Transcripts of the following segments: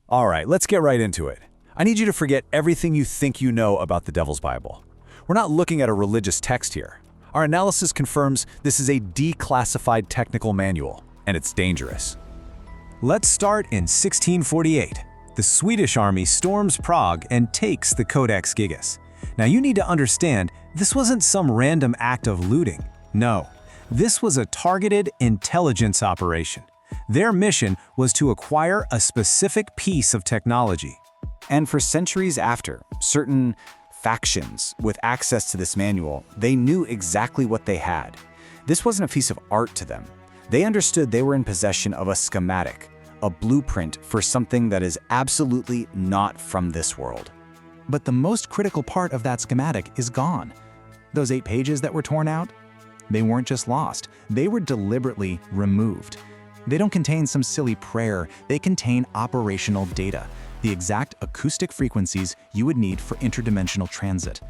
All right, let's get right into it. I need you to forget everything you think you know about the Devil's Bible. We're not looking at a religious text here. Our analysis confirms this is a declassified technical manual, and it's dangerous. Let's start in 1648. The Swedish army storms Prague and takes the Codex Gigas. Now you need to understand, this wasn't some random act of looting. No, this was a targeted intelligence operation. Their mission was to acquire a specific piece of technology. And for centuries after, certain factions with access to this manual, they knew exactly what they had. This wasn't a piece of art to them. They understood they were in possession of a schematic, a blueprint for something that is absolutely not from this world. But the most critical part of that schematic is gone. Those 8 pages that were torn out, they weren't just lost, they were deliberately removed. They don't contain some silly prayer, they contain operational data, the exact acoustic frequencies you would need for interdimensional transit.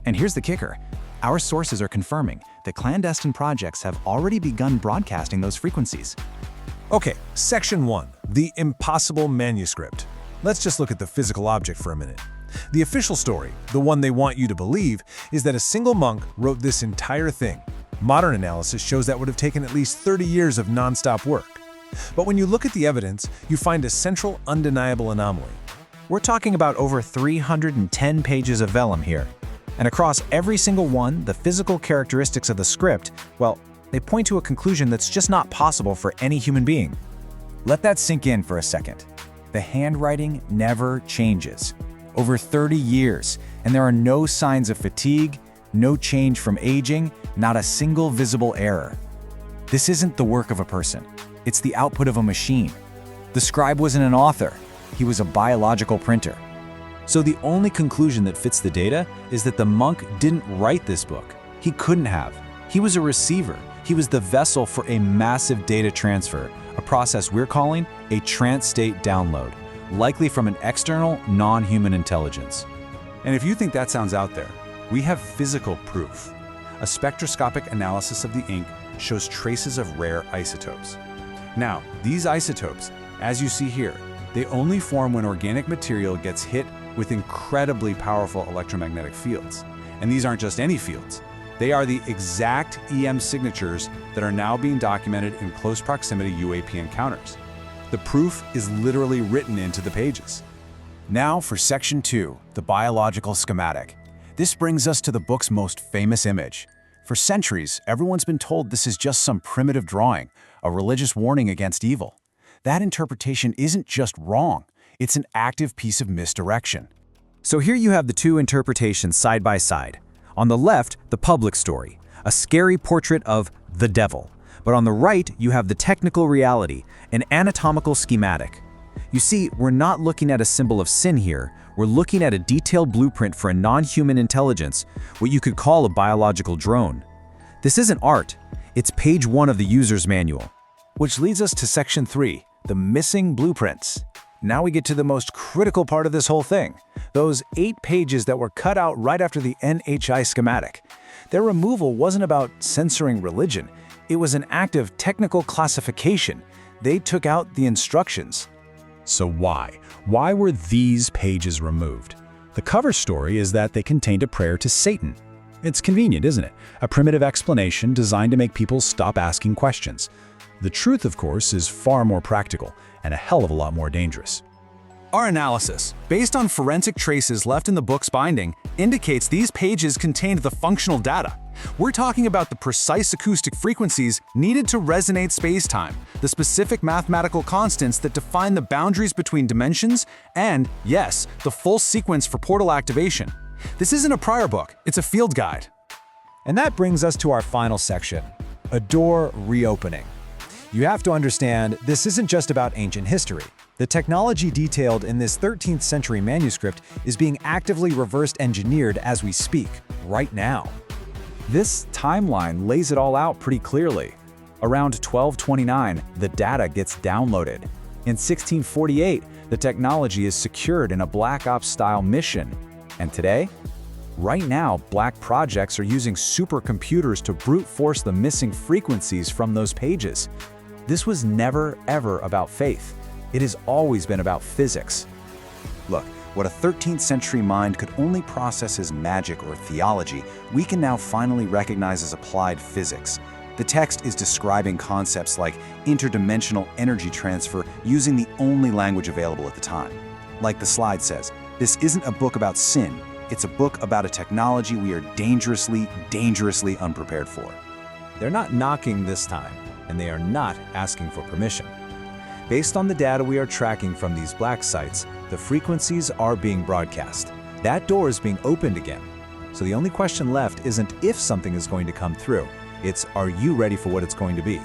And here's the kicker. Our sources are confirming that clandestine projects have already begun broadcasting those frequencies. Okay, Section 1, the impossible manuscript. Let's just look at the physical object for a minute. The official story, the one they want you to believe, is that a single monk wrote this entire thing. Modern analysis shows that would have taken at least 30 years of non-stop work. But when you look at the evidence, you find a central, undeniable anomaly. We're talking about over 310 pages of vellum here. And across every single one, the physical characteristics of the script, well, they point to a conclusion that's just not possible for any human being. Let that sink in for a second. The handwriting never changes. Over 30 years, and there are no signs of fatigue, no change from aging, not a single visible error. This isn't the work of a person. It's the output of a machine. The scribe wasn't an author. He was a biological printer. So the only conclusion that fits the data is that the monk didn't write this book. He couldn't have. He was a receiver. He was the vessel for a massive data transfer, a process we're calling a trans-state download, likely from an external, non-human intelligence. And if you think that sounds out there, we have physical proof. A spectroscopic analysis of the ink shows traces of rare isotopes. Now, these isotopes, as you see here, they only form when organic material gets hit with incredibly powerful electromagnetic fields. And these aren't just any fields. They are the exact EM signatures that are now being documented in close proximity UAP encounters. The proof is literally written into the pages. Now for Section 2, the biological schematic. This brings us to the book's most famous image. For centuries, everyone's been told this is just some primitive drawing, a religious warning against evil. That interpretation isn't just wrong, it's an active piece of misdirection. So here you have the two interpretations side by side. On the left, the public story, a scary portrait of the devil. But on the right, you have the technical reality, an anatomical schematic. You see, we're not looking at a symbol of sin here, we're looking at a detailed blueprint for a non-human intelligence, what you could call a biological drone. This isn't art, it's page 1 of the user's manual. Which leads us to Section 3, the missing blueprints. Now we get to the most critical part of this whole thing, those 8 pages that were cut out right after the NHI schematic. Their removal wasn't about censoring religion, it was an act of technical classification. They took out the instructions. So why? Why were these pages removed? The cover story is that they contained a prayer to Satan. It's convenient, isn't it? A primitive explanation designed to make people stop asking questions. The truth, of course, is far more practical and a hell of a lot more dangerous. Our analysis, based on forensic traces left in the book's binding, indicates these pages contained the functional data. We're talking about the precise acoustic frequencies needed to resonate space-time, the specific mathematical constants that define the boundaries between dimensions, and, yes, the full sequence for portal activation. This isn't a prior book, it's a field guide. And that brings us to our final section, a door reopening. You have to understand, this isn't just about ancient history. The technology detailed in this 13th century manuscript is being actively reverse engineered as we speak, right now. This timeline lays it all out pretty clearly. Around 1229, the data gets downloaded. In 1648, the technology is secured in a Black Ops-style mission. And today? Right now, black projects are using supercomputers to brute force the missing frequencies from those pages. This was never, ever about faith. It has always been about physics. Look, what a 13th century mind could only process as magic or theology, we can now finally recognize as applied physics. The text is describing concepts like interdimensional energy transfer using the only language available at the time. Like the slide says, this isn't a book about sin, it's a book about a technology we are dangerously, dangerously unprepared for. They're not knocking this time, and they are not asking for permission. Based on the data we are tracking from these black sites, the frequencies are being broadcast. That door is being opened again. So the only question left isn't if something is going to come through, it's are you ready for what it's going to be?